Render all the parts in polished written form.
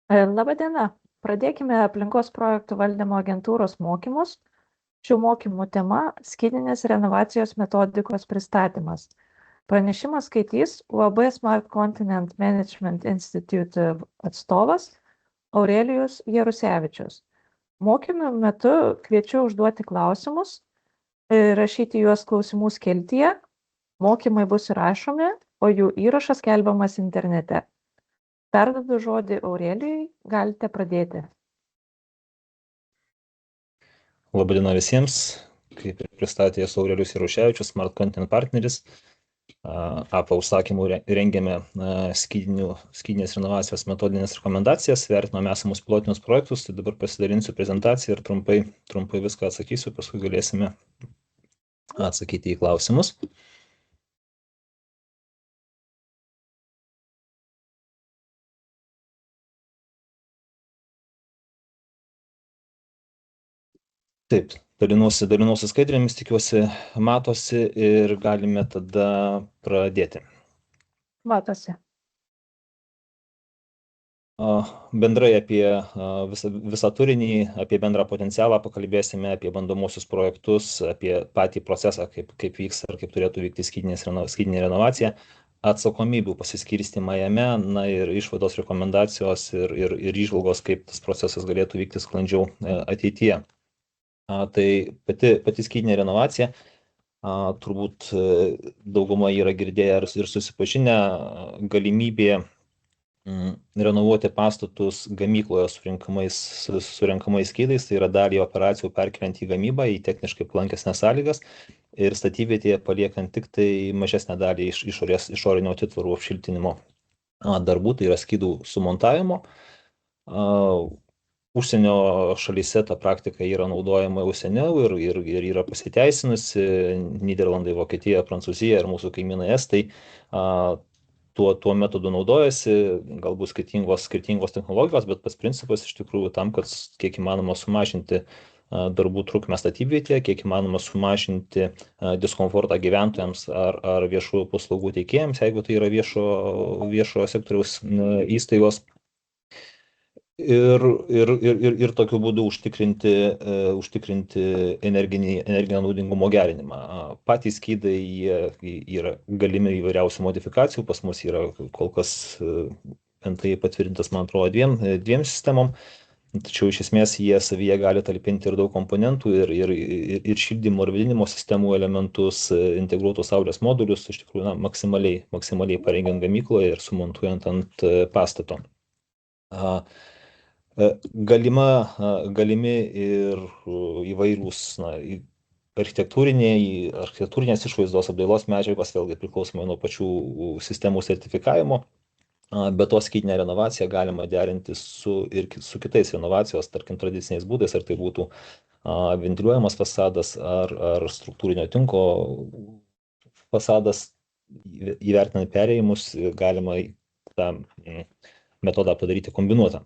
Labą dieną. Pradėkime aplinkos projektų valdymo agentūros mokymus. Šių mokymų tema – skydinės renovacijos metodikos pristatymas. Pranešimą skaitys UAB Smart Continent Management Institute atstovas Aurelijus Jarusevičius. Mokymų metu kviečiu užduoti klausimus, rašyti juos klausimų skiltyje. Mokymai bus įrašomi, o jų įrašas skelbiamas internete. Perduodu žodį Aurelijui, galite pradėti. Labadiena visiems, kaip ir pristatė esu Aurelijus Jarusevičius, Smart Content partneris. APA užsakymų rengiame skydinės renovacijos metodinės rekomendacijas, vertiname esamus pilotinius projektus, tai dabar pasidalinsiu prezentaciją ir trumpai viską atsakysiu, paskui galėsime atsakyti į klausimus. Taip, dalinuosi skaidrėmis, tikiuosi matosi ir galime tada pradėti. Matosi. Bendrai apie visą turinį, apie bendrą potencialą pakalbėsime, apie bandomosius projektus, apie patį procesą, kaip vyks ar kaip turėtų vykti skydinė renovacija, atsakomybių pasiskirstymą jame, ir išvados, rekomendacijos ir įžvalgos, kaip tas procesas galėtų vykti sklandžiau ateityje. Tai pati skydinė renovacija, turbūt dauguma yra girdėję ir susipažinę, galimybė renovuoti pastatus gamykloje surenkamais skydais, tai yra dalį operacijų perkeliant į gamybą, į techniškai palankesnes sąlygas ir statybvietėje paliekant tik tai mažesnę dalį išorinio atitvarų apšiltinimo darbų, tai yra skydų sumontavimo. Užsienio šalyse ta praktika yra naudojama jau seniau ir yra pasiteisinusi. Nyderlandai, Vokietija, Prancūzija ir mūsų kaimynai Estai tuo metodu naudojasi, galbūt skirtingos technologijos, bet pats principas iš tikrųjų tam, kad kiek įmanoma sumažinti darbų trukmę statybvietėje, kiek įmanoma sumažinti diskomfortą gyventojams ar viešųjų paslaugų teikėjams, jeigu tai yra viešojo sektoriaus įstaigos. Ir tokiu būdu užtikrinti energinio naudingumo gerinimą. Patys skydai yra galimi įvairiausių modifikacijų, pas mus yra kol kas NTI patvirtintas, man atrodo, dviem sistemom, tačiau iš esmės jie savyje gali talpinti ir daug komponentų, ir šildymo ir vėdinimo sistemų elementus, integruotus saulės modulius, iš tikrųjų maksimaliai parengiant gamykloje ir sumontuojant ant pastato. Galimi ir įvairūs architektūrinės išvaizdos apdailos medžiagos, vėlgi priklausomai nuo pačių sistemų sertifikavimo, bet to skydinę renovaciją galima derinti su kitais renovacijos, tarkim, tradiciniais būdais, ar tai būtų ventiliuojamas fasadas ar struktūrinio tinko fasadas. Įvertinant perėjimus, galima tą metodą padaryti kombinuotą.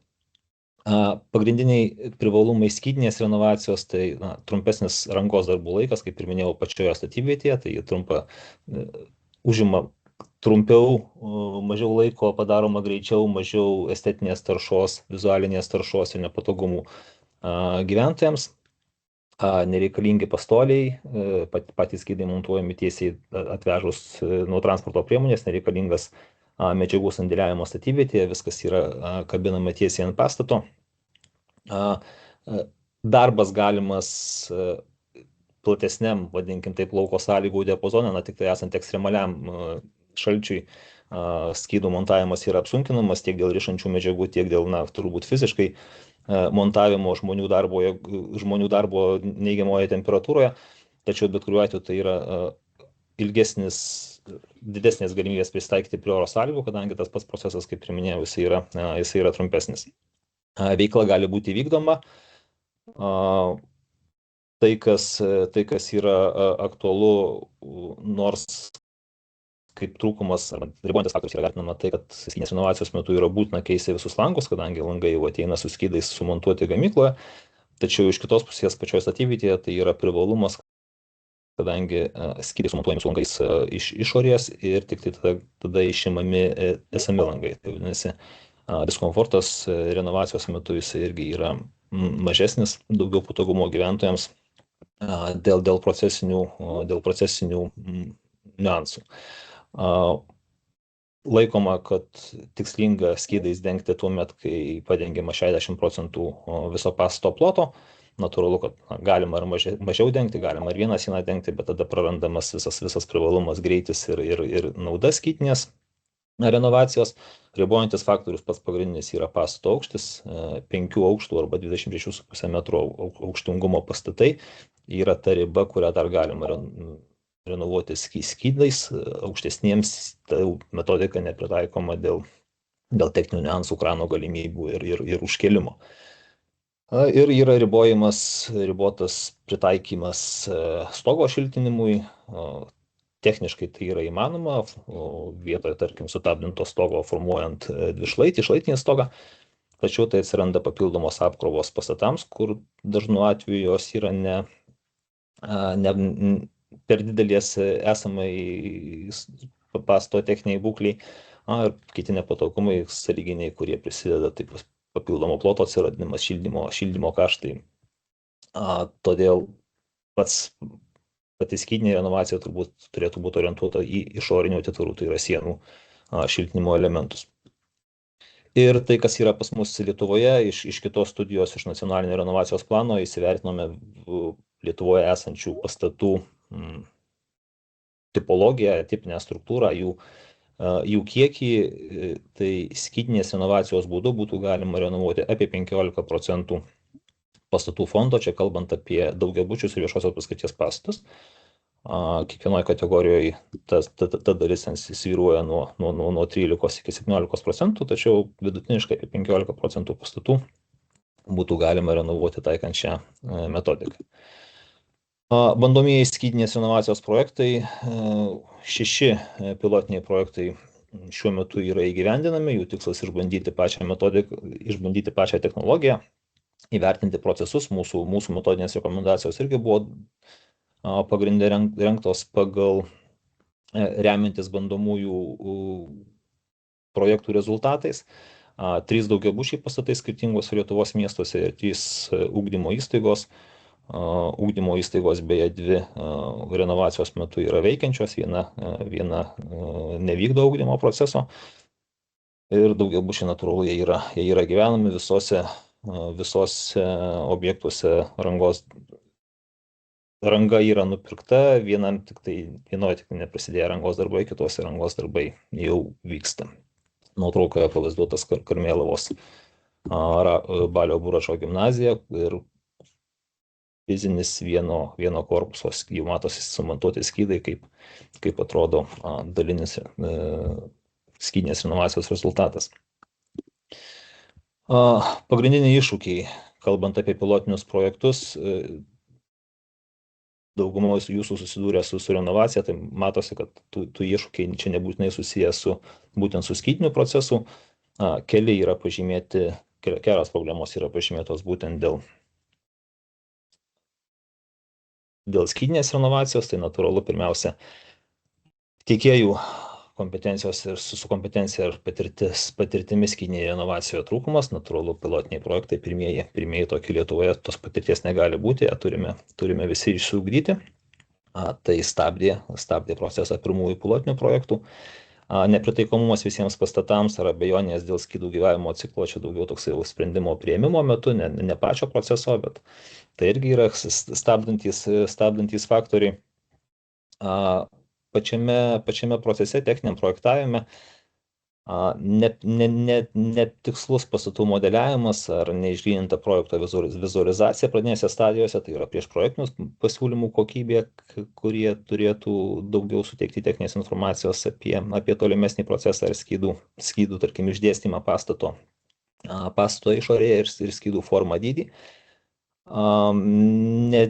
Pagrindiniai privalumai skydinės renovacijos, tai trumpesnis rangos darbų laikas, kaip ir minėjau, pačioje statybvietėje, tai užima trumpiau, mažiau laiko padaroma greičiau, mažiau estetinės taršos, vizualinės taršos ir nepatogumų gyventojams. Nereikalingi pastoliai, patys skydai montuojami tiesiai atvežus nuo transporto priemonės, nereikalingas medžiagų sandėliavimo statybvietėje, viskas yra kabinama tiesiai ant pastato. Darbas galimas platesniam, vadinkim taip, lauko sąlygų diapazone, tik tai esant ekstremaliam šalčiui, skydų montavimas yra apsunkinamas tiek dėl rišančių medžiagų, tiek dėl, turbūt fiziškai montavimo žmonių darbo neigiamoje temperatūroje, tačiau bet kuriuo atveju tai yra didesnės galimybės pristaikyti prie oro sąlygų, kadangi tas pats procesas, kaip ir minėjau, jisai yra trumpesnis. Veikla gali būti vykdoma. Tai, kas yra aktualu, nors kaip trūkumas arba ribojantis faktorius yra vertinama tai, kad skydinės renovacijos metu yra būtina keisti visus langus, kadangi langai jau ateina su skydais sumontuoti gamykloje, tačiau iš kitos pusės pačioje statybvietėje tai yra privalumas, kadangi skydai sumontuojami su langais iš išorės ir tik tai tada išimami esami langai. Tai vadinasi, diskomfortas renovacijos metu jisai irgi yra mažesnis, daugiau patogumo gyventojams dėl procesinių niuansų. Laikoma, kad tikslinga skydais dengti tuo met, kai padengiama 60% viso pastato ploto. Natūralu, kad galima ir mažiau dengti, galima ir vieną sieną dengti, bet tada prarandamas visas privalumas, greitis ir nauda skydinės renovacijos. Ribojantis faktorius pats pagrindinis yra pastato aukštis, 5 aukštų arba 26,5 metrų aukštingumo pastatai yra ta riba, kurią dar galima renovuoti skydais, aukštesniems metodika nepritaikoma dėl techninių niuansų, krano galimybių ir užkėlimo. Ir yra ribotas pritaikymas stogo šiltinimui. Techniškai tai yra įmanoma, vietoje, tarkim, sutabdinto stogo formuojant šlaitinį stogą, tačiau tai atsiranda papildomos apkrovos pastatams, kur dažnu atveju jos yra ne per didelės esamai pastato techniniai būkliai ir kiti nepatogumai sąlyginiai, kurie prisideda taip papildomo ploto atsiradimas, šildymo kaštai. Todėl pati skydinė renovacija turbūt turėtų būti orientuota į išorinių atitvarų, tai yra sienų šiltinimo elementus. Ir tai, kas yra pas mus Lietuvoje, iš kitos studijos, iš nacionalinio renovacijos plano, įsivertinome Lietuvoje esančių pastatų tipologiją, tipinę struktūrą, jų kiekį, tai skydinės renovacijos būdu būtų galima renovuoti apie 15% pastatų fondo, čia kalbant apie daugiabučius ir viešosios paskirties pastatus. Kiekvienoje kategorijoje ta dalis svyruoja nuo 13 iki 17%, tačiau vidutiniškai apie 15% pastatų būtų galima renovuoti taikant šią metodiką. Bandomieji skydinės renovacijos projektai, 6 pilotiniai projektai šiuo metu yra įgyvendinami, jų tikslas išbandyti pačią metodiką, išbandyti pačią technologiją, įvertinti procesus. Mūsų metodinės rekomendacijos irgi buvo pagrindė rengtos pagal remiantis bandomųjų projektų rezultatais. 3 daugiabučiai pastatai skirtingos Lietuvos miestuose ir 3 ugdymo įstaigos. Ugdymo įstaigos beje 2 renovacijos metu yra veikiančios, viena nevykdo ugdymo proceso. Ir daugiabučiai natūralu, jie yra gyvenami visose objektuose. Ranga yra nupirkta, vienoje tik neprasidėjo rangos darbai, kitose rangos darbai jau vyksta. Nuotraukoje pavaizduotas Karmėlavos Balio Buračo gimnazija ir fizinis vieno korpuso, jau matosi sumontuoti skydai, kaip atrodo dalinis skydinės renovacijos rezultatas. Pagrindiniai iššūkiai, kalbant apie pilotinius projektus, dauguma jūsų susidūrė su renovacija, tai matosi, kad tų iššūkiai čia nebūtinai susijęs būtent su skydiniu procesu. Keliai yra pažymėti, kelios problemos yra pažymėtos būtent dėl skydinės renovacijos, tai natūralu pirmiausia tiekėjų kompetencijos ir su kompetencija ir patirtimi skydinėje renovacijoje trūkumas. Natūralu, pilotiniai projektai pirmieji tokie Lietuvoje, tos patirties negali būti, turime visi išsiugdyti. Tai stabdė procesą pirmųjų pilotinių projektų. Nepritaikomumas visiems pastatams ar abejonės dėl skydų gyvavimo ciklo, čia daugiau toksai sprendimo priėmimo metu, ne pačio proceso, bet tai irgi yra stabdantys faktoriai. Pačiame procese, techniniam projektavime, netikslus pastatų modeliavimas ar neišgryninta projekto vizualizacija pradinėse stadijose, tai yra prieš projektinius pasiūlymų kokybė, kurie turėtų daugiau suteikti techninės informacijos apie tolimesnį procesą ir skydų, tarkim, išdėstymą pastato išorėje ir skydų formą, dydį.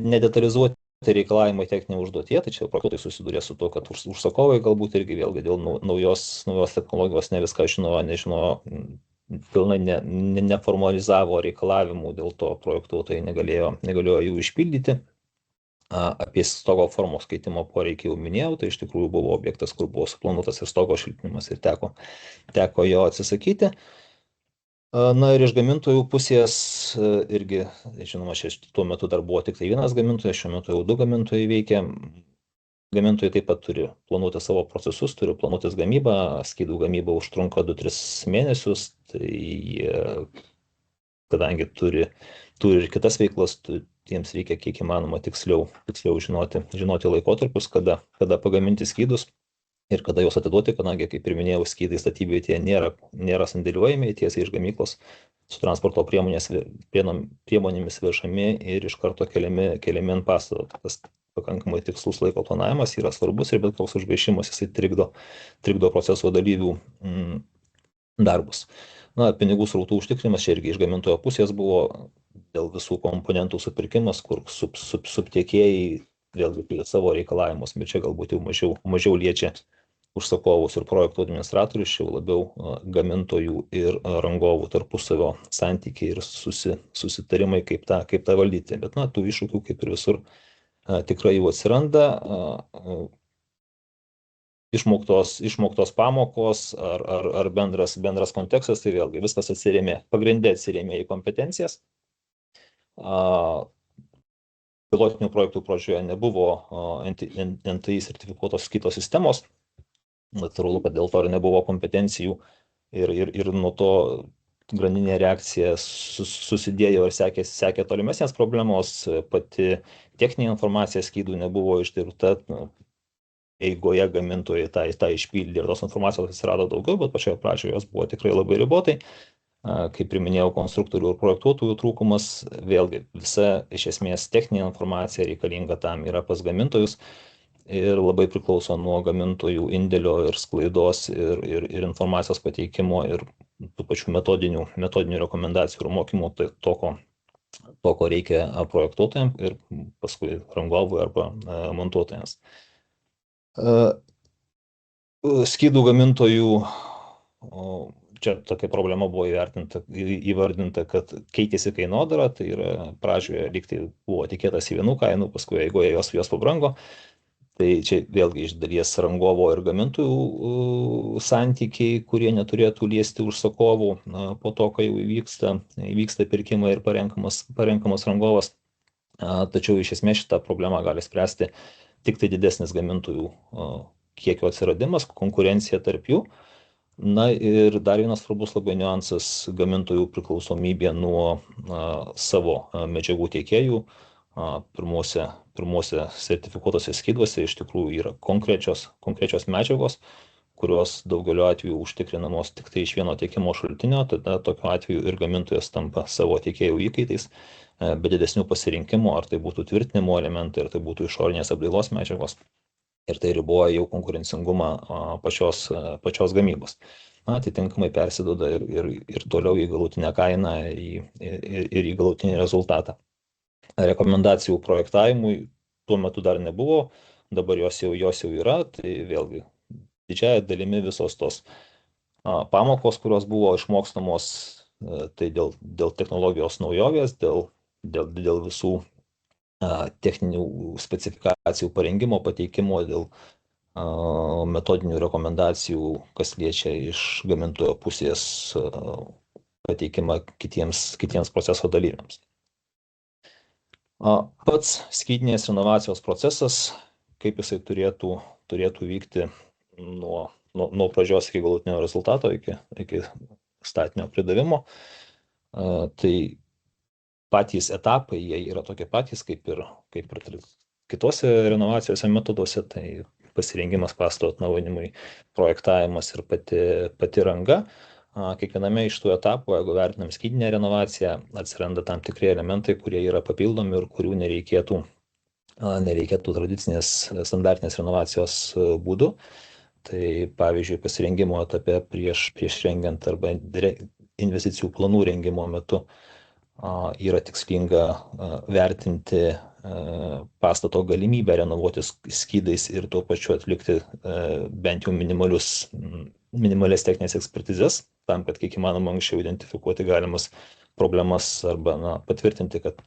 Nedetalizuoti reikalavimai techninė užduotie, tai čia projektai susidūrė su to, kad užsakovai galbūt irgi vėlgi dėl naujos technologijos ne viską nežinojo, pilnai neformalizavo reikalavimų, dėl to projektuotojai negalėjo jų išpildyti. Apie stogo formos keitimo poreikį jau minėjau, tai iš tikrųjų buvo objektas, kur buvo suplanuotas ir stogo šiltinimas ir teko jo atsisakyti. Na ir iš gamintojų pusės irgi, žinoma, tuo metu dar buvo tik tai vienas gamintojas, šiuo metu jau 2 gamintojai veikia. Gamintojai taip pat turi planuoti savo procesus, turi planuotis gamybą, skydų gamyba užtrunka 2-3 mėnesius, tai kadangi turi ir kitas veiklas, jiems reikia kiek įmanoma tiksliau žinoti laikotarpius, kada pagaminti skydus ir kada juos atiduoti, kadangi, kaip ir minėjau, skydai statybvietėje nėra sandėliuojami, tiesiai iš gamyklos su transporto priemonėmis vežami ir iš karto keliami ant pastato. Tas pakankamai tikslus laiko planavimas yra svarbus ir bet koks užgaišimas jisai trikdo proceso dalyvių darbus. Na, pinigų srautų užtikrinimas čia irgi iš gamintojo pusės buvo dėl visų komponentų supirkimas, kur subtiekėjai vėlgi turi savo reikalavimus, bet čia galbūt jau mažiau liečia užsakovus ir projektų administratorius, čia labiau gamintojų ir rangovų tarpusavio santykiai ir susitarimai, kaip tą valdyti. Bet, na, tų iššūkių kaip ir visur tikrai jau atsiranda. Išmoktos pamokos ar bendras kontekstas, tai vėlgi viskas pagrindė atsirėmė į kompetencijas. Pilotinių projektų pradžioje nebuvo NTI sertifikuotos kitos sistemos, natūralu, kad dėl to ir nebuvo kompetencijų ir nuo to grandinė reakcija susidėjo ir sekė tolimesnės problemos, pati techninė informacija skydų nebuvo ištirta, eigoje gamintojai tą išpildė ir tos informacijos atsirado daugiau, bet pačioje pradžioje jos buvo tikrai labai ribotai. Kaip ir minėjau, konstruktorių ir projektuotojų trūkumas, vėlgi visa iš esmės techninė informacija reikalinga tam yra pas gamintojus ir labai priklauso nuo gamintojų indėlio ir sklaidos ir informacijos pateikimo ir tų pačių metodinių rekomendacijų ir mokymų, tai to, ko reikia projektuotojams ir paskui rangovui arba montuotojams. Skydų gamintojų, čia tokia problema buvo įvardinta, kad keitėsi kainodara, tai yra pradžioje lyg tai buvo tikėtasi vienų kainų, paskui eigoje jos pabrango. Tai čia vėlgi iš dalies rangovo ir gamintojų santykiai, kurie neturėtų liesti užsakovų po to, kai jau įvyksta pirkimai ir parenkamas rangovas. Tačiau iš esmės šitą problemą gali spręsti tik tai didesnis gamintojų kiekio atsiradimas, konkurencija tarp jų. Na ir dar vienas svarbus labai niuansas - gamintojų priklausomybė nuo savo medžiagų tiekėjų. Pirmuose sertifikuotose skyduose iš tikrųjų yra konkrečios medžiagos, kurios daugeliu atveju užtikrinamos tik tai iš vieno tiekimo šaltinio, tada tokiu atveju ir gamintojas tampa savo tiekėjų įkaitais, be didesnių pasirinkimų, ar tai būtų tvirtinimo elementai, ar tai būtų išorinės apdailos medžiagos. Ir tai riboja jau konkurencingumą pačios gamybos. Atitinkamai persiduoda ir toliau į galutinę kainą ir į galutinį rezultatą. Rekomendacijų projektavimui tuo metu dar nebuvo, dabar jos jau yra, tai vėlgi didžiąja dalimi visos tos pamokos, kurios buvo išmokstamos, tai dėl technologijos naujovės, dėl visų techninių specifikacijų parengimo, pateikimo, dėl metodinių rekomendacijų, kas liečia iš gamintojo pusės pateikimą kitiems proceso dalyviams. Pats skydinės renovacijos procesas, kaip jisai turėtų vykti nuo pradžios iki galutinio rezultato, iki statinio pridavimo, tai patys etapai, jie yra tokie patys, kaip ir kitose renovacijose metoduose, tai pasirengimas pastato atnaujinimui, projektavimas ir pati ranga. Kiekviename iš tų etapų, jeigu vertinam skydinę renovaciją, atsiranda tam tikri elementai, kurie yra papildomi ir kurių nereikėtų tradicinės standartinės renovacijos būdu. Tai pavyzdžiui, pasirengimo etape prieš rengiant arba investicijų planų rengimo metu yra tikslinga vertinti pastato galimybę renovuotis skydais ir tuo pačiu atlikti bent jau minimalias techninės ekspertizes, tam, kad kiek įmanoma anksčiau identifikuoti galimas problemas arba patvirtinti, kad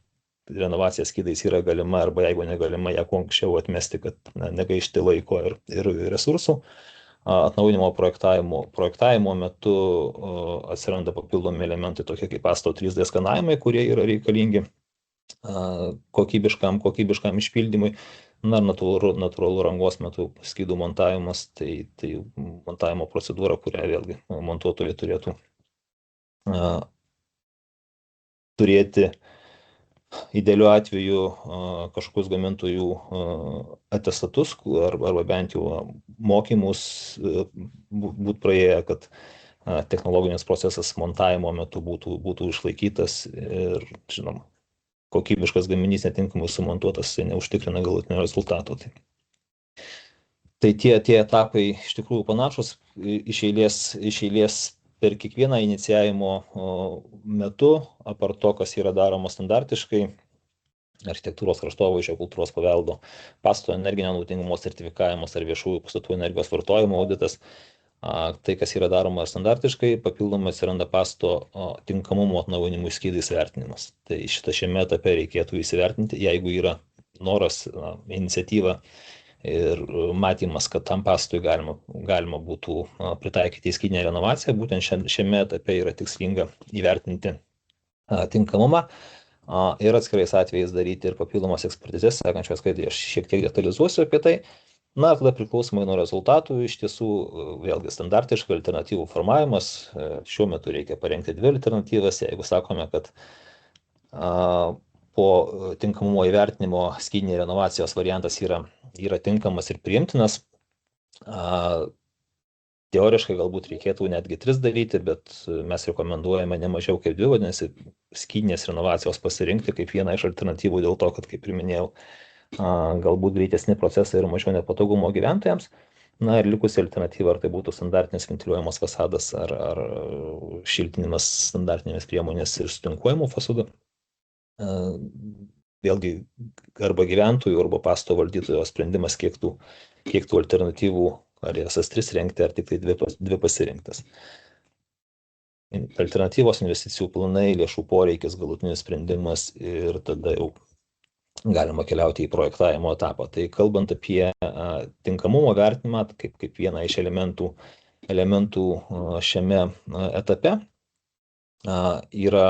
renovacija skydais yra galima arba jeigu negalima, ją kuo anksčiau atmesti, kad negaišti laiko ir resursų. atnaujinimo projektavimo metu atsiranda papildomi elementai tokie kaip pastato 3D skanavimai, kurie yra reikalingi kokybiškam išpildymui. Na, natūralu rangos metu skydų montavimas, tai montavimo procedūra, kurią vėlgi montuotojai turėtų turėti idealiu atveju kažkokius gamintojų atestatus arba bent jau mokymus būtų praėję, kad technologinis procesas montavimo metu būtų išlaikytas ir, žinom, kokybiškas gaminys netinkamai sumontuotas, tai neužtikrina galutinio rezultato. Tai tie etapai iš tikrųjų panašus, iš eilės per kiekvieną inicijavimo metu, apart to, kas yra daroma standartiškai, architektūros kraštovaizdžio kultūros paveldo, pastato energinio naudingumo sertifikavimas ar viešųjų pastatų energijos vartojimo auditas, tai, kas yra daroma standartiškai, papildomai atsiranda pastato tinkamumo atnaujinimui skydais vertinimas. Tai šiame etape reikėtų įsivertinti, jeigu yra noras, iniciatyva ir matymas, kad tam pastatui galima būtų pritaikyti skydinę renovaciją, būtent šiame etape yra tikslinga įvertinti tinkamumą ir atskirais atvejais daryti ir papildomas ekspertizės, sekančios skaidrėje aš šiek tiek detalizuosiu apie tai. Na, tada priklausomai nuo rezultatų, iš tiesų, vėlgi standartiškai alternatyvų formavimas, šiuo metu reikia parengti 2 alternatyvas, jeigu sakome, kad po tinkamumo įvertinimo skydinė renovacijos variantas yra tinkamas ir priimtinas, teoriškai galbūt reikėtų netgi 3 daryti, bet mes rekomenduojame ne mažiau kaip 2, vadinasi, skydinės renovacijos pasirinkti kaip vieną iš alternatyvų dėl to, kad, kaip ir minėjau, galbūt greitesni procesai ir mažiau nepatogumo gyventojams. Na ir likusi alternatyva, ar tai būtų standartinis ventiliuojamas fasadas ar šiltinimas standartinėmis priemonės ir sutinkuojamų fasadų. Vėlgi, arba gyventojų, arba pastato valdytojo sprendimas, kiek tų alternatyvų, ar jas 3 rengti, ar tik tai 2 pasirinktas. Alternatyvos investicijų planai, lėšų poreikis, galutinis sprendimas ir tada jau galima keliauti į projektavimo etapą. Tai kalbant apie tinkamumo vertinimą, kaip vieną iš elementų šiame etape, yra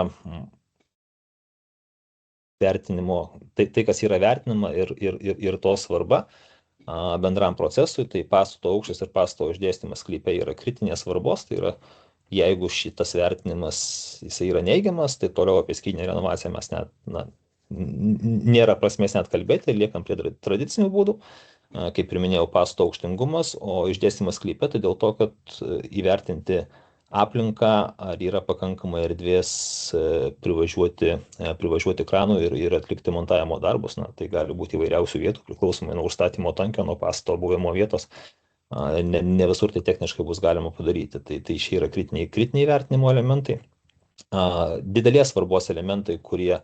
vertinimo, tai kas yra vertinama ir to svarba bendram procesui, tai pastato aukštis ir pastato išdėstymas sklype yra kritinės svarbos, tai yra, jeigu šitas vertinimas jisai yra neigiamas, tai toliau apie skydinę renovaciją mes nėra prasmės net kalbėti, liekam prie tradicinių būdų, kaip ir minėjau, pastato aukštingumas, o išdėstymas sklype, tai dėl to, kad įvertinti aplinką, ar yra pakankamai erdvės privažiuoti kranu ir atlikti montavimo darbus. Na, tai gali būti įvairiausių vietų, priklausomai nuo užstatymo tankio, nuo pastato buvimo vietos. Ne visur tai techniškai bus galima padaryti. Tai šie yra kritiniai vertinimo elementai. Didelės svarbos elementai, kurie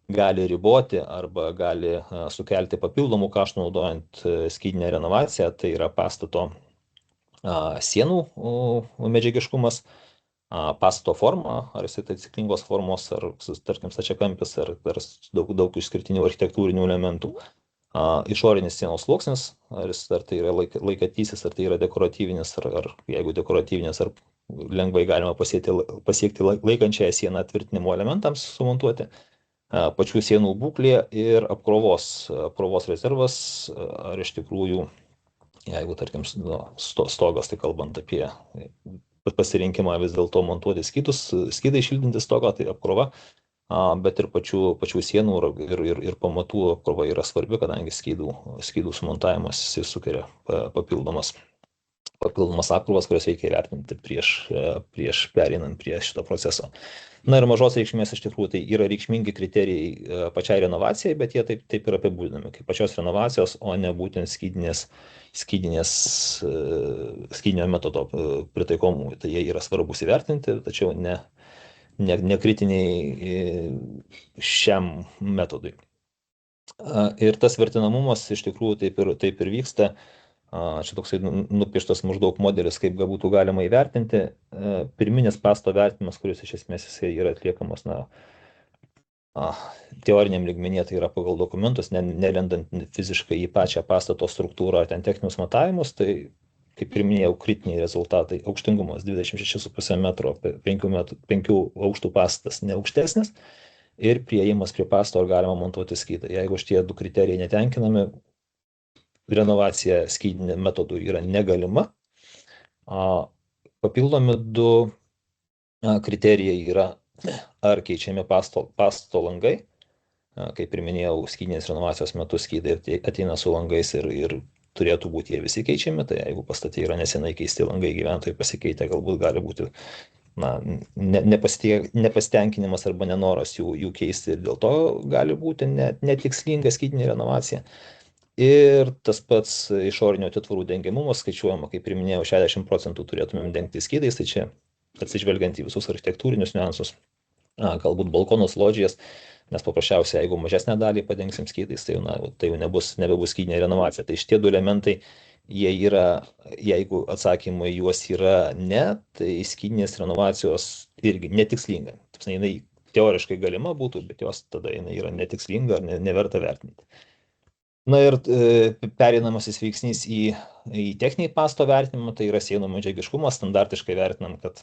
gali riboti arba gali sukelti papildomų kaštų naudojant skydinę renovaciją, tai yra pastato sienų medžiagiškumas, pastato forma, ar jisai tai ciklingos formos, ar, tarkim, stačiakampis, ar daug išskirtinių architektūrinių elementų. Išorinis sienos sluoksnis, ar tai yra laikatysis, ar tai yra dekoratyvinis, ar jeigu dekoratyvinis, ar lengvai galima pasiekti laikančiąją sieną tvirtinimo elementams sumontuoti. Pačių sienų būklė ir apkrovos rezervas, ar iš tikrųjų, jeigu, tarkim, stogas, tai kalbant apie pasirinkimą vis dėlto montuoti skydai šiltinti stogą, tai apkrova, bet ir pačių sienų ir pamatų apkrova yra svarbi, kadangi skydų sumontavimas sukelia papildomas apkrovas, kurias reikia įvertinti prieš pereinant prie šito proceso. Na ir mažos reikšmės iš tikrųjų tai yra reikšmingi kriterijai pačiai renovacijai, bet jie taip yra apibūdinami kaip pačios renovacijos, o ne būtent skydinio metodo pritaikomų. Tai jie yra svarbus įvertinti, tačiau ne kritiniai šiam metodui. Ir tas vertinamumas iš tikrųjų taip ir vyksta. Čia toksai nupieštas maždaug modelis, kaip būtų galima įvertinti. Pirminis pastato vertinimas, kuris iš esmės jisai yra atliekamas teoriniam lygmenyje, tai yra pagal dokumentus, nelendant fiziškai į pačią pastato struktūrą ar ten techninius matavimus, tai kaip ir minėjau, kritiniai rezultatai. Aukštingumas 26,5 metro, 5 aukštų pastatas neaukštesnis ir priėjimas prie pastato, ar galima montuoti skydą. Jeigu šitie du kriterijai netenkinami, renovacija skydinė metodų yra negalima. Papildomi du kriterijai yra, ar keičiami pastato langai. Kaip ir minėjau, skydinės renovacijos metu skydai ateina su langais ir turėtų būti jie visi keičiami. Tai jeigu pastate yra nesenai keisti langai, gyventojai pasikeitę, galbūt gali būti nepasitenkinimas arba nenoras jų keisti ir dėl to gali būti netikslinga skydinė renovacija. Ir tas pats išorinio atitvarų dengiamumas skaičiuojama, kaip ir minėjau, 60% turėtumėm dengti skydais, tai čia atsižvelgiant į visus architektūrinius niuansus, galbūt balkonus, lodžijas, nes paprasčiausiai, jeigu mažesnę dalį padengsim skydais, tai jau nebebus skydinė renovacija. Tai šitie du elementai, jie yra, jeigu atsakymai juos yra ne, tai skydinės renovacijos irgi netikslinga. Jinai teoriškai galima būtų, bet jos tada jinai yra netikslinga ar neverta vertinti. Na ir pereinamasis veiksnys į techninį pastato vertinimą, tai yra sienų medžiagiškumas. Standartiškai vertinam, kad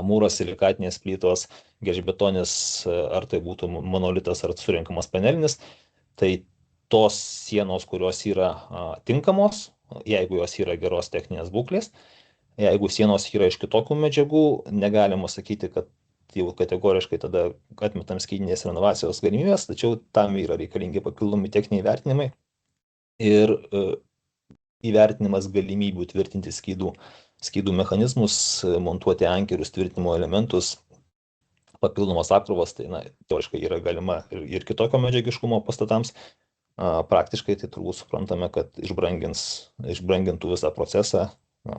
mūras, silikatinės plytos, gelžbetonis, ar tai būtų monolitas ar surinkamas panelinis, tai tos sienos, kurios yra tinkamos, jeigu jos yra geros techninės būklės. Jeigu sienos yra iš kitokių medžiagų, negalima sakyti, kad jau kategoriškai tada atmetam skydinės renovacijos galimybės, tačiau tam yra reikalingi papildomi techniniai vertinimai ir įvertinimas galimybių tvirtinti skydų mechanizmus, montuoti ankerius, tvirtinimo elementus, papildomos apkrovos, tai teoriškai yra galima ir kitokio medžiagiškumo pastatams. Praktiškai tai turbūt suprantame, kad išbrangintų visą procesą,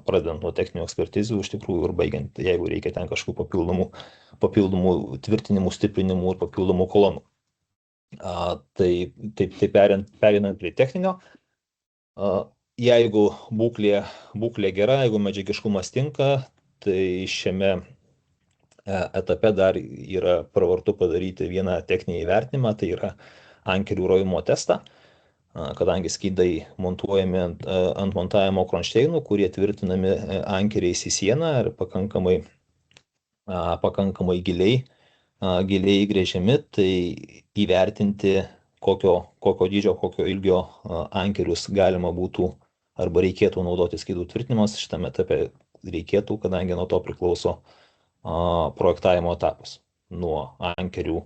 pradedant nuo techninių ekspertizių iš tikrųjų ir baigiant, jeigu reikia ten kažkokių papildomų tvirtinimų, stiprinimų ir papildomų kolonų. Tai perinant prie techninio, jeigu būklė gera, jeigu medžiagiškumas tinka, tai šiame etape dar yra pravartu padaryti vieną techninį įvertinimą, tai yra ankerių rovimo testą, kadangi skydai montuojami ant montavimo kronšteinų, kurie tvirtinami ankeriais į sieną ir pakankamai giliai įgręžiami, tai įvertinti, kokio dydžio, kokio ilgio ankerius galima būtų arba reikėtų naudoti skydų tvirtinimas. Šitame etape reikėtų, kadangi nuo to priklauso projektavimo etapas. Nuo ankerių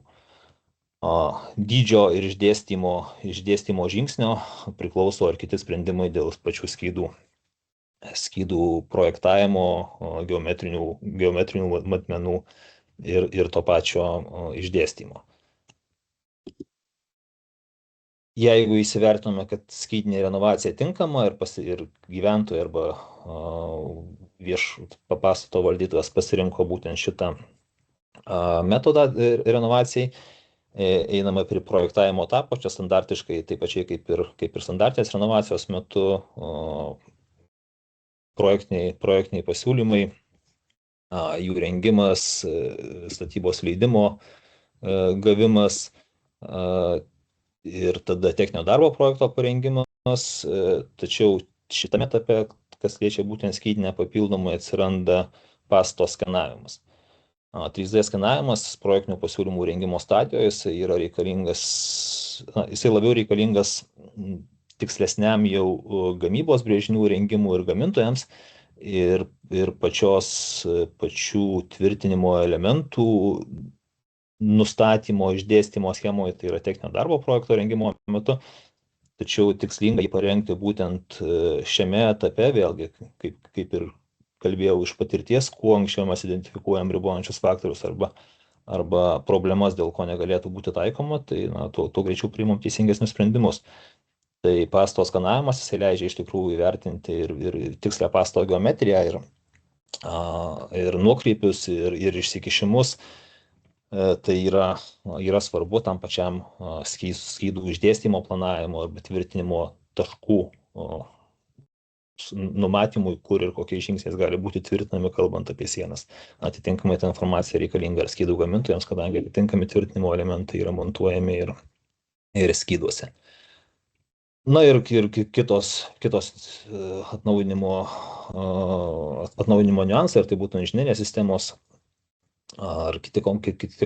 dydžio ir išdėstymo žingsnio priklauso ar kiti sprendimai dėl pačių skydų projektavimo, geometrinių matmenų ir to pačio išdėstymo. Jeigu įsivertinome, kad skydinė renovacija tinkama ir gyventojai arba pastato valdytojas pasirinko būtent šitą metodą renovacijai, einame prie projektavimo etapo, čia standartiškai, taip pačiai kaip ir standartinės renovacijos metu, projektiniai pasiūlymai, jų rengimas, statybos leidimo gavimas ir tada techninio darbo projekto parengimas, tačiau šitame etape, kas liečia būtent skydinę, papildomai atsiranda pastato skenavimas. 3D skenavimas projektinių pasiūlymų rengimo stadijoje jisai labiau reikalingas tikslesniam jau gamybos brėžinių rengimų ir gamintojams ir pačių tvirtinimo elementų nustatymo, išdėstymo schemoje, tai yra techninio darbo projekto rengimo metu. Tačiau tikslinga jį parengti būtent šiame etape, vėlgi, kaip ir kalbėjau iš patirties, kuo anksčiau mes identifikuojam ribojančius faktorius arba problemas, dėl ko negalėtų būti taikoma, tai tuo greičiau priimam teisingesnius sprendimus. Tai pastato skanavimas, jisai leidžia iš tikrųjų įvertinti ir tikslę pastato geometriją, ir nuokrypius, ir išsikišimus. Tai yra svarbu tam pačiam skydų išdėstymo planavimo arba tvirtinimo taškų numatymui, kur ir kokiais žingsniais gali būti tvirtinami, kalbant apie sienas. Atitinkamai ta informacija reikalinga ir skydų gamintojams, kadangi atitinkami tvirtinimo elementai yra montuojami ir skyduose. Na ir kitos atnaujinimo niuansai, ar tai būtų inžinerinės sistemos, ar kiti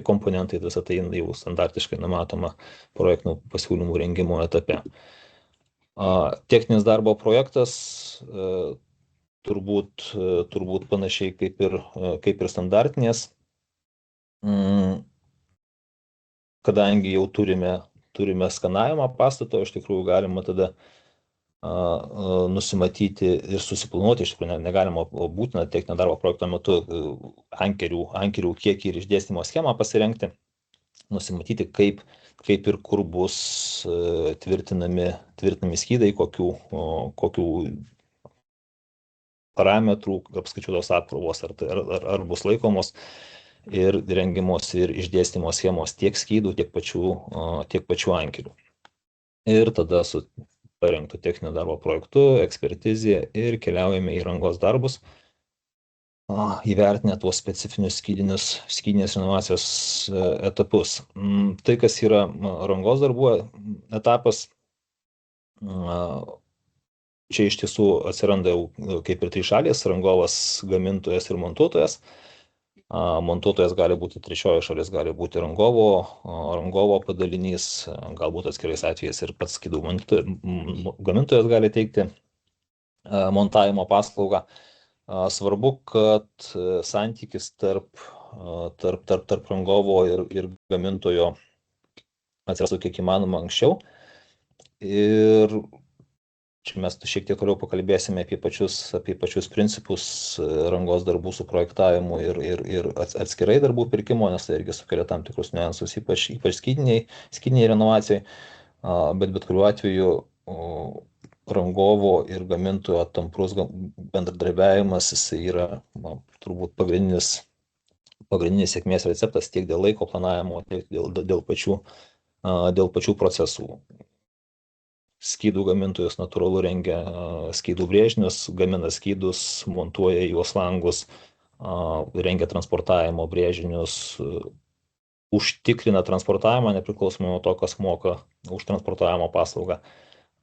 komponentai, visą tai jau standartiškai numatoma projektinių pasiūlymų rengimo etape. Techninis darbo projektas turbūt panašiai kaip ir standartinės, kadangi jau turime skanavimą pastato, iš tikrųjų galima tada nusimatyti ir susiplanuoti, iš tikrųjų negalima, būtina techninio darbo projekto metu ankerių kiekį ir išdėstymo schemą pasirengti, nusimatyti, kaip ir kur bus tvirtinami skydai, kokių parametrų apskaičiuotos apkrovos, ar bus laikomos ir rengiamos ir išdėstymo schemos tiek skydų, tiek pačių ankerių. Ir tada su parengtu techninio darbo projektu, ekspertizė ir keliaujame į rangos darbus, įvertinę tuos specifinius skydinės renovacijos etapus. Tai, kas yra rangos darbų etapas, čia iš tiesų atsiranda jau kaip ir trišalės rangovas, gamintojas ir montuotojas. Montuotojas gali būti trečioji šalis, gali būti rangovo padalinys, galbūt atskirais atvejais ir pats skydų gamintojas gali teikti montavimo paslaugą. Svarbu, kad santykis tarp rangovo ir gamintojo atsirastų kiek įmanoma anksčiau. Ir čia mes šiek tiek toliau pakalbėsime apie pačius principus rangos darbų suprojektavimu ir atskirai darbų pirkimo, nes tai irgi sukelia tam tikrus niuansus, ypač skydiniai renovacijai, bet kuriuo atveju rangovo ir gamintojo tamprus bendradarbiavimas, jisai yra turbūt pagrindinis sėkmės receptas tiek dėl laiko planavimo, tiek dėl pačių procesų. Skydų gamintojas natūralu rengia skydų brėžinius, gamina skydus, montuoja juos langus, rengia transportavimo brėžinius, užtikrina transportavimą nepriklausomai nuo to, kas moka už transportavimo paslaugą.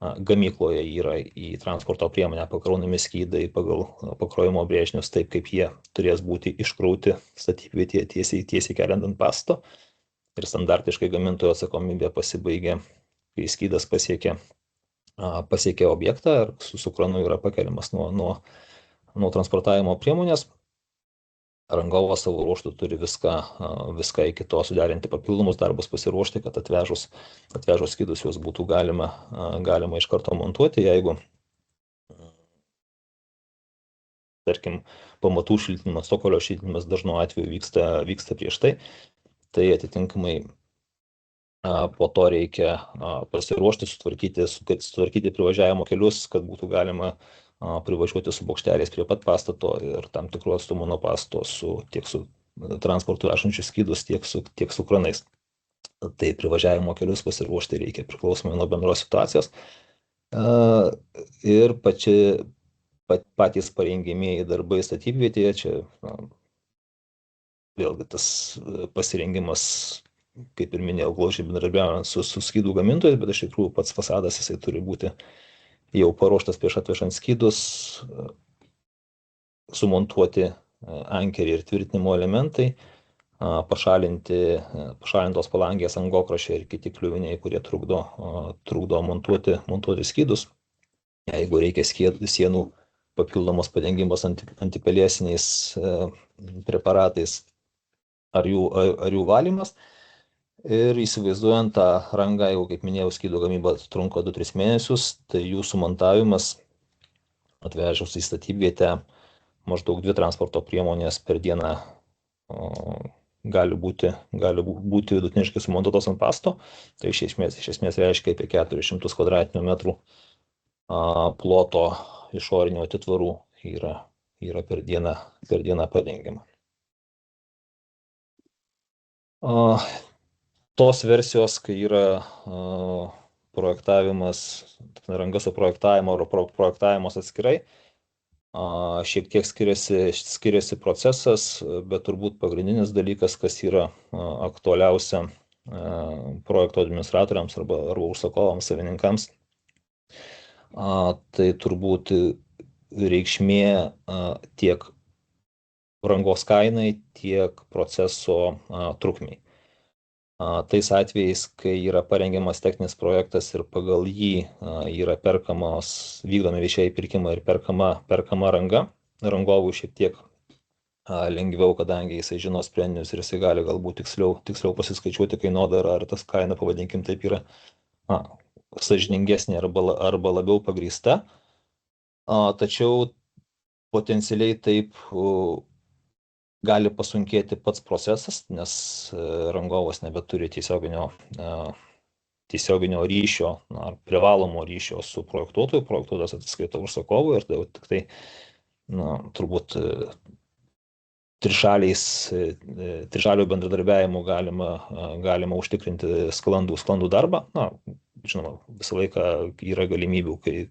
Gamykloje yra į transporto priemonę pakraunami skydai pagal pakrovimo brėžinius taip, kaip jie turės būti iškrauti statybvietėje tiesiai keliant ant pastato. Ir standartiškai gamintojo atsakomybė pasibaigia, kai skydas pasiekia objektą ir su kranu yra pakeliamas nuo transportavimo priemonės. Rangovas savo ruožtu turi viską iki to suderinti, papildomus darbus pasiruošti, kad atvežus skydus juos būtų galima iš karto montuoti. Jeigu, tarkim, pamatų šiltinimas, cokolio šiltinimas dažnu atveju vyksta prieš tai atitinkamai po to reikia pasiruošti, sutvarkyti privažiavimo kelius, kad būtų galima privažiuoti su bokšteliais prie pat pastato ir tam tikrų atstumų nuo pastato tiek su transportu vežančius skydus, tiek su kranais. Tai privažiavimo kelius pasiruošti reikia priklausomai nuo bendros situacijos. Ir patys parengiamieji darbai statybvietėje, čia vėlgi tas pasirengimas, kaip ir minėjau, glaudžiai bendradarbiaujant su skydų gamintojais, bet iš tikrųjų pats fasadas jisai turi būti jau paruoštas prieš atvežant skydus, sumontuoti ankerį ir tvirtinimo elementai, pašalintos palangės, angokraščiai ir kiti kliuviniai, kurie trukdo montuoti skydus. Jeigu reikia sienų papildomos padengimas antipelėsiniais preparatais ar jų valymas. Ir įsivaizduojant tą rangą, jau kaip minėjau, skydų gamyba trunka 2-3 mėnesius, tai jų sumontavimas atvežus į statybvietę maždaug 2 transporto priemonės per dieną gali būti vidutiniškai sumontuotos ant pastato. Tai iš esmės reiškia apie 400 kvadratinių metrų ploto išorinių atitvarų yra per dieną padengiama. Tos versijos, kai yra projektavimas, ranga su projektavimo ar projektavimas atskirai, šiek tiek skiriasi procesas, bet turbūt pagrindinis dalykas, kas yra aktualiausia projekto administratoriams arba užsakovams, savininkams, Tai turbūt reikšmė tiek rangos kainai, tiek proceso trukmei. Tais atvejais, kai yra parengiamas techninis projektas ir pagal jį yra vykdomi viešieji pirkimai ir perkama ranga, rangovui šiek tiek lengviau, kadangi jisai žino sprendinius ir jisai gali galbūt tiksliau pasiskaičiuoti kainodarą, ar tas kaina, pavadinkim taip, yra sąžiningesnė arba labiau pagrįsta. Tačiau potencialiai taip gali pasunkėti pats procesas, nes rangovas nebeturi tiesioginio ryšio ar privalomo ryšio su projektuotoju, projektuotojas atsiskaito užsakovui ir tai tik tai turbūt trišalių bendradarbiavimų galima užtikrinti sklandų darbą. Žinoma, visą laiką yra galimybių, kai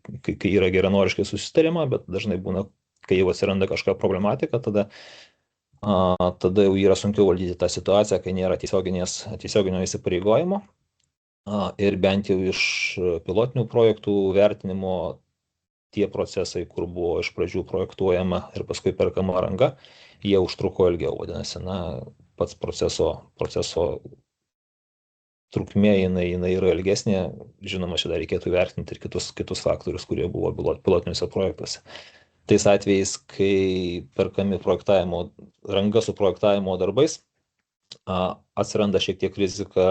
yra geranoriškai susitarima, bet dažnai būna, kai jau atsiranda kažkokia problematika, tada jau yra sunkiau valdyti tą situaciją, kai nėra tiesioginio įsipareigojimo. Ir bent jau iš pilotinių projektų vertinimo tie procesai, kur buvo iš pradžių projektuojama ir paskui perkama ranga, jie užtruko ilgiau, vadinasi, pats proceso trukmė jinai yra ilgesnė. Žinoma, čia dar reikėtų vertinti ir kitus faktorius, kurie buvo pilotiniuose projektuose. Tais atvejais, kai perkami ranga su projektavimo darbais, atsiranda šiek tiek rizika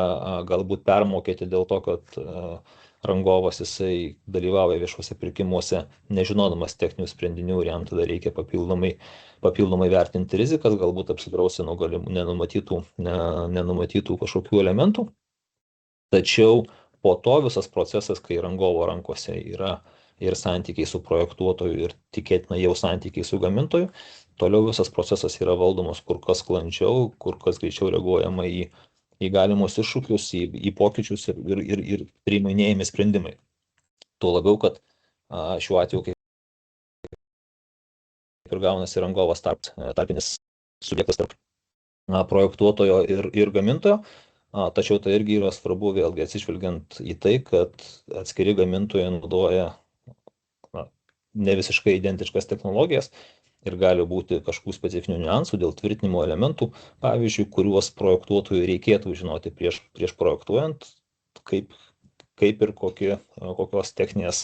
galbūt permokėti dėl to, kad rangovas jisai dalyvauja viešuose pirkimuose nežinodamas techninių sprendinių ir jam tada reikia papildomai vertinti rizikas, galbūt apsidrausti nuo nenumatytų kažkokių elementų. Tačiau po to visas procesas, kai rangovo rankose yra ir santykiai su projektuotoju ir tikėtina jau santykiai su gamintoju, toliau visas procesas yra valdomas kur kas sklandžiau, kur kas greičiau reaguojama į galimus iššūkius, į pokyčius ir priiminėjami sprendimai. Tuo labiau, kad šiuo atveju, kaip ir gaunasi rangovas tarpinis subjektas tarp projektuotojo ir gamintojo, tačiau tai irgi yra svarbu vėlgi atsižvelgiant į tai, kad atskiri gamintojai naudoja ne visiškai identiškas technologijas ir gali būti kažkokių specifinių niuansų dėl tvirtinimo elementų, pavyzdžiui, kuriuos projektuotojui reikėtų žinoti prieš projektuojant, kaip ir kokios techninės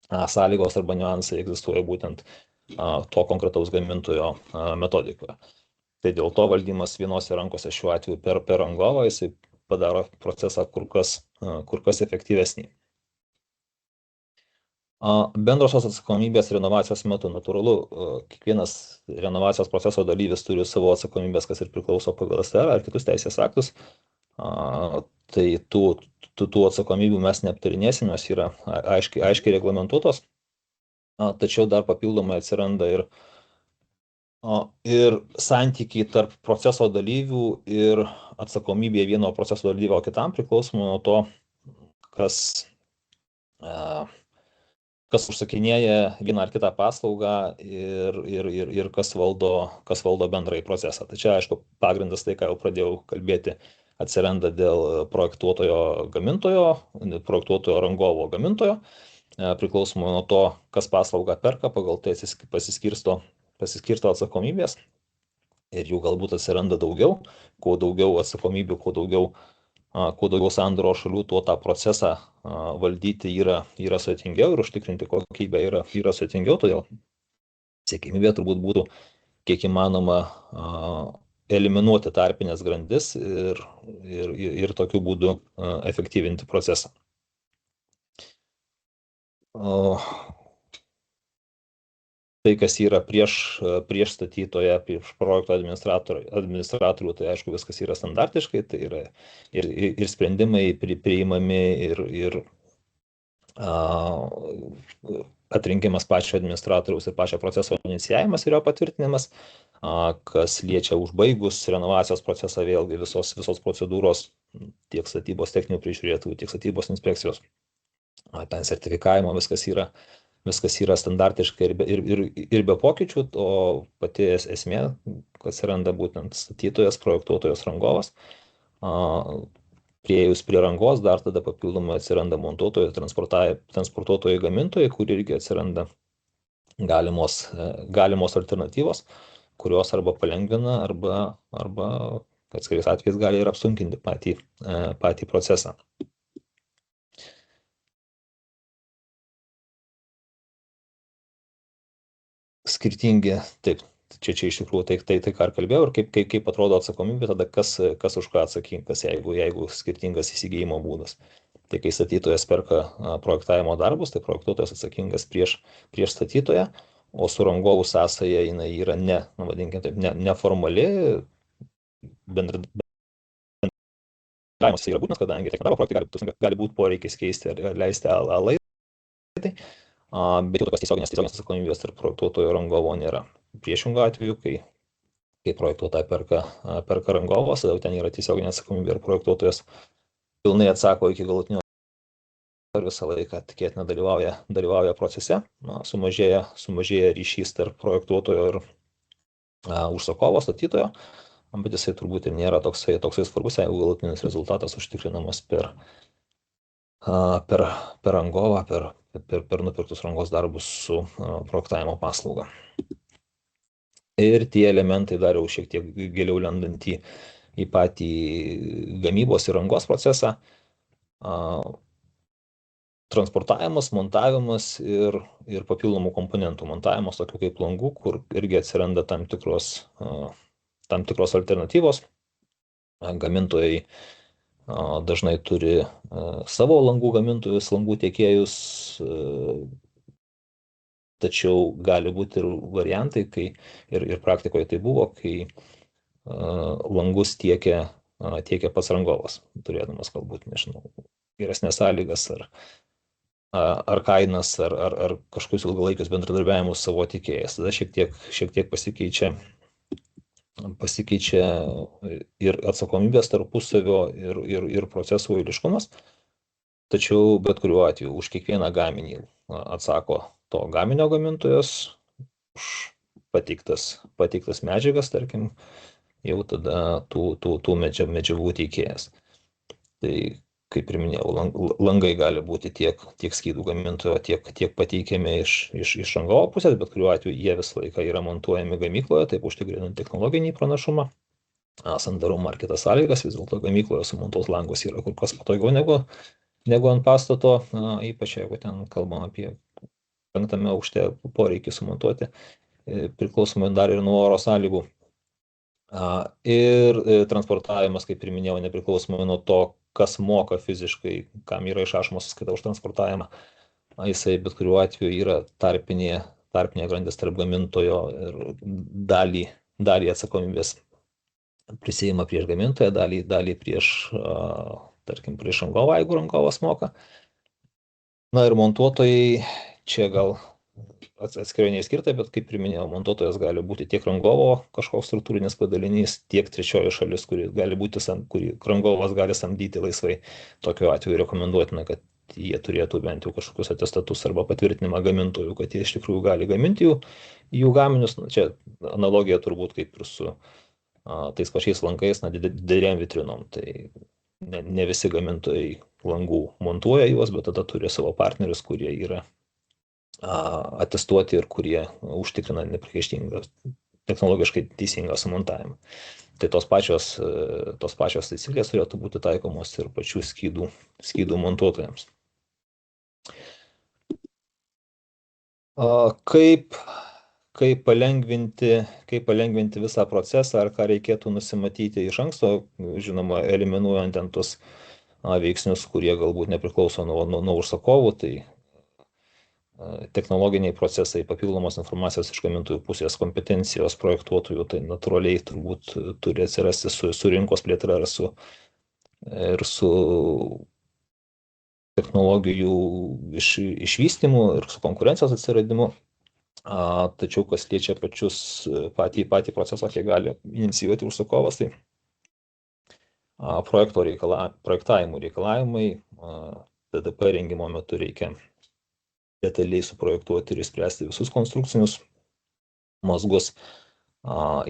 sąlygos arba niuansai egzistuoja būtent to konkretaus gamintojo metodikoje. Tai dėl to valdymas vienose rankose šiuo atveju per rangovą jisai padaro procesą kur kas efektyvesnį. Bendrosios atsakomybės renovacijos metu natūralu, kiekvienas renovacijos proceso dalyvis turi savo atsakomybės, kas ir priklauso pagal STR ar kitus teisės aktus. Tai tų atsakomybių mes neaptarinėsim, nes yra aiškiai reglamentuotos. Tačiau dar papildomai atsiranda ir santykiai tarp proceso dalyvių ir atsakomybė vieno proceso dalyvio kitam priklausomai nuo to, kas užsakinėja vieną ar kitą paslaugą ir kas valdo bendrąjį procesą. Tai čia, aišku, pagrindas tai, ką jau pradėjau kalbėti, atsiranda dėl projektuotojo rangovo gamintojo, priklausomai nuo to, kas paslaugą perka, pagal tai pasiskirsto atsakomybės ir jų galbūt atsiranda daugiau. Kuo daugiau atsakomybių, kuo daugiau sandoro šalių, tuo tą procesą valdyti yra sudėtingiau ir užtikrinti kokybę yra sudėtingiau, todėl siekimybė turbūt būtų kiek įmanoma eliminuoti tarpinės grandis ir tokiu būdu efektyvinti procesą. Tai, kas yra prieš statytoją, prieš projekto administratorių, tai aišku, viskas yra standartiškai, tai yra ir sprendimai priimami ir atrinkimas pačio administratoriaus ir pačio proceso inicijavimas ir jo patvirtinimas, kas liečia užbaigus renovacijos procesą, vėlgi visos procedūros, tiek statybos techninių prižiūrėtojų, tiek statybos inspekcijos, ten sertifikavimo, viskas yra standartiškai ir be pokyčių, o pati esmė, kas atsiranda būtent statytojas, projektuotojas, rangovas, Priejus prie rangos dar tada papildomai atsiranda montuotojai, transportuotojai, gamintojai, kur irgi atsiranda galimos alternatyvos, kurios arba palengvina, arba atskirais atvejais gali ir apsunkinti patį procesą. Skirtingi, taip, čia iš tikrųjų tai ką ir kalbėjau, ir kaip atrodo atsakomybė, tada kas už ką atsakingas, jeigu skirtingas įsigijimo būdas. Tai kai statytojas perka projektavimo darbus, tai projektuotojas atsakingas prieš statytoją, o su rangovų sąsaja jinai yra neformali, bendradarbiavimas yra būtinas, kadangi techninio projektai gali būti poreikis keisti ar leisti laiką. Bet jau tokios tiesioginės atsakomybės tarp projektuotojo ir rangovo nėra. Priešingų atveju, kai projektuotoja perka rangovas, tada ten yra tiesioginė atsakomybė ir projektuotojas pilnai atsako iki galutinio ir visą laiką tikėtina dalyvauja procese. Sumažėja ryšys tarp projektuotojo ir užsakovo, statytojo, bet jisai turbūt ir nėra toksai svarbus, jeigu galutinis rezultatas užtikrinamas per rangovą, per nupirktus rangos darbus su projektavimo paslauga. Ir tie elementai dar jau šiek tiek giliau lendant į patį gamybos ir rangos procesą. Transportavimas, montavimas ir papildomų komponentų montavimas, tokių kaip langų, kur irgi atsiranda tam tikros alternatyvos. Gamintojai dažnai turi savo langų gamintojus, langų tiekėjus, tačiau gali būti ir variantai, kai ir praktikoje tai buvo, kai langus tiekia pats rangovas, turėdamas galbūt, nežinau, geresnės sąlygas ar kainas, ar kažkokius ilgalaikius bendradarbiavimus savo tiekėjais. Tada šiek tiek pasikeičia ir atsakomybės tarpusavio ir procesų eiliškumas, tačiau bet kuriuo atveju už kiekvieną gaminį atsako to gaminio gamintojas, už pateiktas medžiagas, tarkim, jau tada tų medžiagų teikėjas. Tai, kaip ir minėjau, langai gali būti tiek skydų gamintojo, tiek pateikiami iš rangovo pusės, bet kuriuo atveju jie visą laiką yra montuojami gamykloje, taip užtikrinant technologinį pranašumą, sandarumą ar kitas sąlygas. Vis dėlto gamykloje sumontuos langus yra kur kas patogiau negu ant pastato, ypač jeigu ten kalbam apie 5. aukšte poreikį sumontuoti, priklausomai dar ir nuo oro sąlygų. Ir transportavimas, kaip ir minėjau, nepriklausomai nuo to, kas moka fiziškai, kam yra išrašoma sąskaita už transportavimą, jisai bet kuriuo atveju yra tarpinė grandis tarp gamintojo ir dalį atsakomybės prisiima prieš gamintoją, dalį prieš, tarkim, prieš rangovą, jeigu rangovas moka. Na ir montuotojai, čia gal atskirai neįskirta, bet kaip ir minėjau, montuotojas gali būti tiek rangovo kažkoks struktūrinis padalinys, tiek trečioji šalis, kurį rangovas gali samdyti laisvai. Tokiu atveju rekomenduotina, kad jie turėtų bent jau kažkokius atestatus arba patvirtinimą gamintojų, kad jie iš tikrųjų gali gaminti jų gaminius. Čia analogija turbūt kaip ir su tais pačiais lankais, didelėm vitrinom. Tai ne visi gamintojai langų montuoja juos, bet tada turi savo partnerius, kurie yra atestuoti ir kurie užtikrina nepriekaištingą, technologiškai teisingą sumontavimą. Tai tos pačios taisyklės turėtų būti taikomos ir pačių skydų montuotojams. Kaip palengvinti visą procesą, ar ką reikėtų nusimatyti iš anksto, žinoma, eliminuojant ten tus veiksnius, kurie galbūt nepriklauso nuo užsakovų, tai technologiniai procesai, papildomos informacijos iš gamintojų pusės, kompetencijos projektuotojų, tai natūraliai turbūt turi atsirasti su rinkos plėtra ir su technologijų išvystymu ir su konkurencijos atsiradimu. Tačiau kas liečia patį procesą, kiek gali inicijuoti užsakovas, tai projektavimo reikalavimai, TDP rengimo metu reikia detaliai suprojektuoti ir išspręsti visus konstrukcinius mazgus,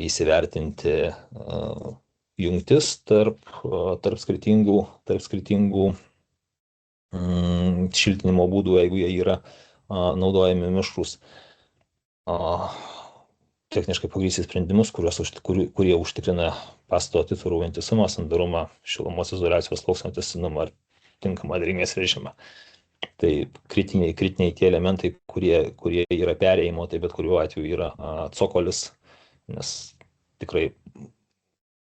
įsivertinti jungtis tarp skirtingų šiltinimo būdų, jeigu jie yra naudojami mišrūs. Techniškai pagrįsti sprendimus, kurie užtikrina pastato atitvarų vientisumą, sandarumą, šilumos izoliacijos sluoksnio tęstinumą ir tinkamą drėgmės režimą. Tai kritiniai tie elementai, kurie yra perėjimo, tai bet kuriuo atveju yra cokolis, nes tikrai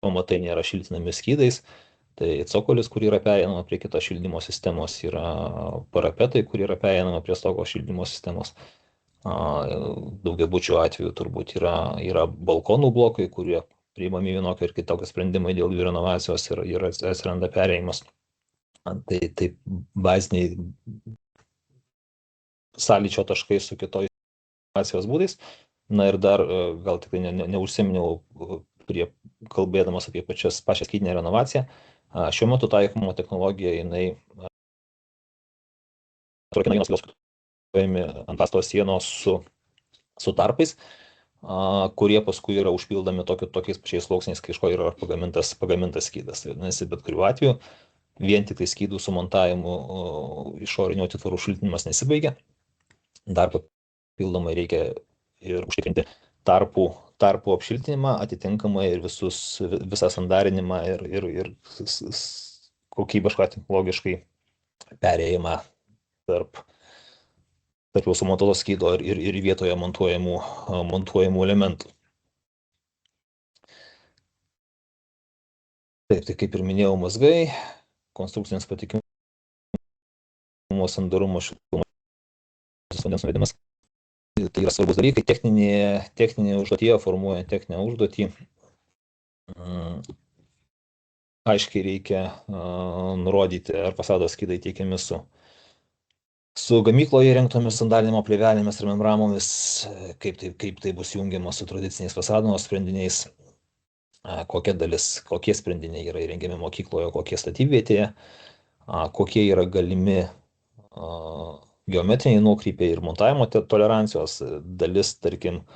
pamatai nėra šiltinami skydais. Tai cokolis, kur yra pereinama prie kitos šildymo sistemos, yra parapetai, kur yra pereinama prie stogo šildymo sistemos. Daugiabučių atveju turbūt yra balkonų blokai, kurie priimami vienokio ir kitokio sprendimai dėl jų renovacijos ir atsiranda perėjimas. Tai baziniai sąlyčio taškai su kitojais renovacijos būdais. Na ir dar gal tikrai neužsiminiau kalbėdamas apie pačią skydinę renovaciją. Šiuo metu taikoma technologija, jinai ant pastato sienos su tarpais, kurie paskui yra užpildomi tokiais pačiais sluoksniais, kai iš ko yra pagamintas skydas. Tai vadinasi, bet kuriuo atveju vien tik tai skydų sumontavimu išorinio atitvarų šiltinimas nesibaigia. Dar papildomai reikia ir užtikrinti tarpų apšiltinimą, atitinkamai ir visą sandarinimą ir kokybišką, logiškai perėjimą tarp jau sumontuoto skydo ir vietoje montuojamų elementų. Taip, tai kaip ir minėjau, mazgai, konstrukcinis patikimumo, sandarumo, šiltumo, vandens nuvedimas. Tai yra svarbus dalykai. Techninė užduotyje, formuojant techninę užduotį, aiškiai reikia nurodyti, ar fasado skydai tiekiami su gamykloje įrengtomis sandarinimo plėvelėmis ir membramomis, kaip tai bus jungiama su tradiciniais fasado sprendiniais, kokie sprendiniai yra įrengiami mokykloje, kokie statybvietėje, kokie yra galimi geometriniai nuokrypiai ir montavimo tolerancijos dalis, tarkim,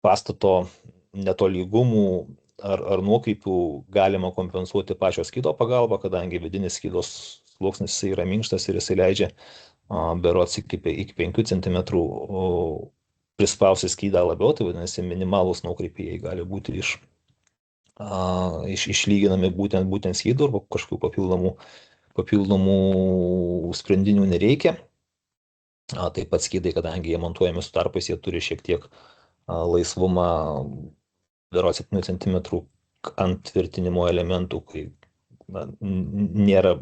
pastato netolygumų ar nuokrypių galima kompensuoti pačio skydo pagalba, kadangi vidinis skydos sluoksnis yra minkštas ir jisai leidžia berods iki 5 cm prispausti skydą labiau, tai vadinasi minimalūs nuokrypiai gali būti išlyginami būtent skydų arba kažkokių papildomų sprendinių nereikia. Taip pat skydai, kadangi jie montuojami su tarpais, jie turi šiek tiek laisvumą berods 7 cm ant tvirtinimo elementų, kai nėra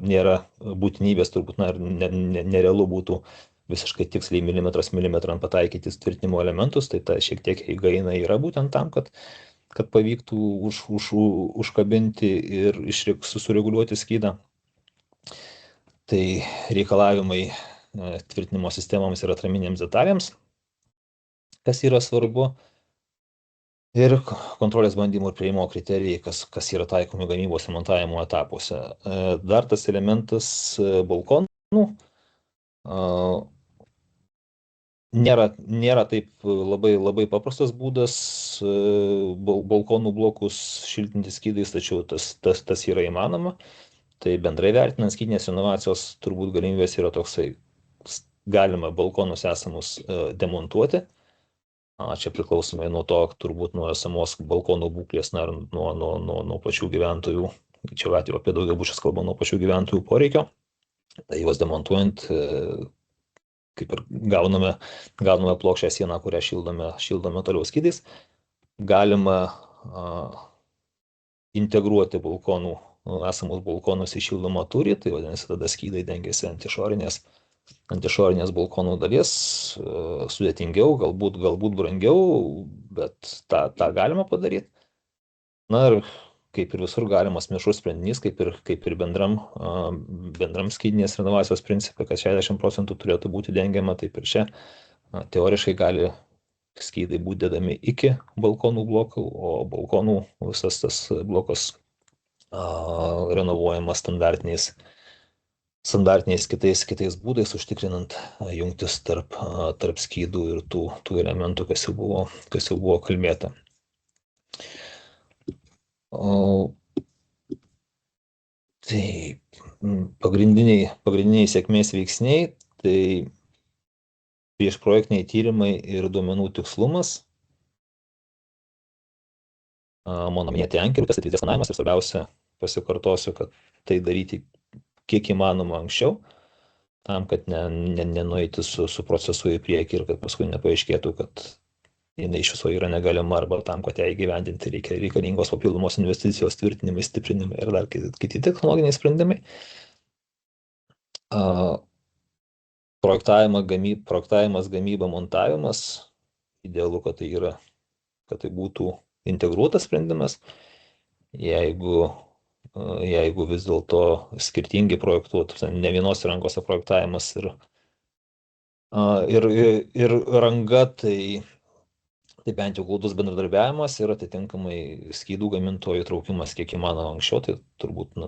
būtinybės, turbūt nerealu būtų visiškai tiksliai milimetran pataikyti tvirtinimo elementus, tai ta šiek tiek eiga yra būtent tam, kad pavyktų užkabinti ir sureguliuoti skydą. Tai reikalavimai tvirtinimo sistemoms ir atraminėms detalėms, kas yra svarbu, ir kontrolės bandymų ir priėjimo kriterijai, kas yra taikomi gamybos ir montavimo etapuose. Dar tas elementas balkonų nėra taip labai paprastas būdas balkonų blokus šiltinti skydais, tačiau tas yra įmanoma. Tai bendrai vertinant skydinės renovacijos turbūt galimybės yra toksai, galima balkonus esamus demontuoti. Čia priklausomai nuo to, turbūt nuo esamos balkonų būklės, ar nuo pačių gyventojų, čia atveju apie daugiabučius kalba, nuo pačių gyventojų poreikio. Tai juos demontuojant, kaip ir gauname plokščią sieną, kurią šildome toliau skydais. Galima integruoti esamus balkonus į šildomą tūrį, tai vadinasi, tada skydai dengiasi ant išorinės balkonų dalies, sudėtingiau, galbūt brangiau, bet tą galima padaryti. Na ir kaip ir visur galimas mišrus sprendinys, kaip ir bendram skydinės renovacijos principai, kad 60% turėtų būti dengiama, taip ir čia teoriškai gali skydai būti dedami iki balkonų blokų, o balkonų visas tas blokas renovuojamas standartiniais kitais būdais, užtikrinant jungtis tarp skydų ir tų elementų, kas jau buvo kalbėta. Tai pagrindiniai sėkmės veiksniai, tai priešprojektiniai tyrimai ir duomenų tikslumas, mano minėti anketos ateities planavimas ir svarbiausia, pasikartosiu, kad tai daryti kiek įmanoma anksčiau, tam, kad nenueiti su procesu į priekį ir kad paskui nepaaiškėtų, kad jinai iš viso yra negalima, arba tam, kad ją įgyvendinti reikalingos papildomos investicijos, tvirtinimai, stiprinimai ir dar kiti technologiniai sprendimai. Projektavimas, gamyba, montavimas, idealu, kad tai būtų integruotas sprendimas. Jeigu vis dėlto skirtingi projektuotų, ne vienos rankos projektavimas ir ranga, tai bent jau glaudus bendradarbiavimas ir atitinkamai skydų gamintojų įtraukimas kiek įmanoma anksčiau, tai turbūt